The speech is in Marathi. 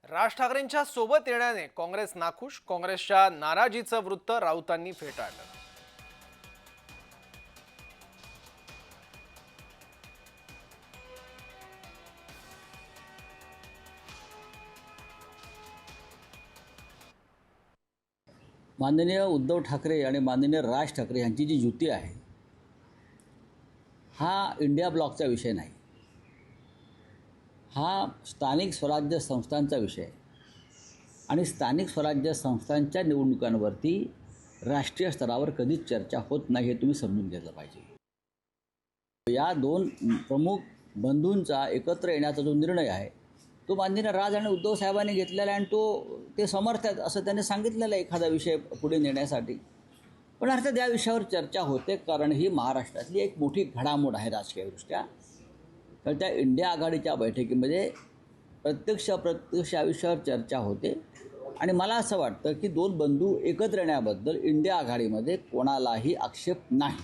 राज ठाकरेंच्या सोबत येण्याने काँग्रेस नाखुश, काँग्रेसच्या नाराजीचं वृत्त राऊतांनी फेटाळलं। माननीय उद्धव ठाकरे आणि माननीय राज ठाकरे यांची जी युती आहे हा इंडिया ब्लॉकचा विषय नाही, हा स्थानिक स्वराज्य संस्थांचा विषय आहे आणि स्थानिक स्वराज्य संस्थांच्या निवडणुकांवरती राष्ट्रीय स्तरावर कधीच चर्चा होत नाही हे तुम्ही समजून घेतलं पाहिजे। या दोन प्रमुख बंधूंचा एकत्र येण्याचा जो निर्णय आहे तो माननीय राज आणि उद्धव साहेबांनी घेतलेला आहे आणि ते समर्थ आहेत असं त्यांनी सांगितलेलं आहे एखादा विषय पुढे नेण्यासाठी। पण अर्थात या विषयावर चर्चा होते कारण ही महाराष्ट्रातली एक मोठी घडामोड आहे राजकीयदृष्ट्या। तर त्या इंडिया आघाडीच्या बैठकीमध्ये प्रत्यक्ष या विषयावर चर्चा होते आणि मला असं वाटतं की दोन बंधू एकत्र येण्याबद्दल इंडिया आघाडीमध्ये कोणालाही आक्षेप नाही।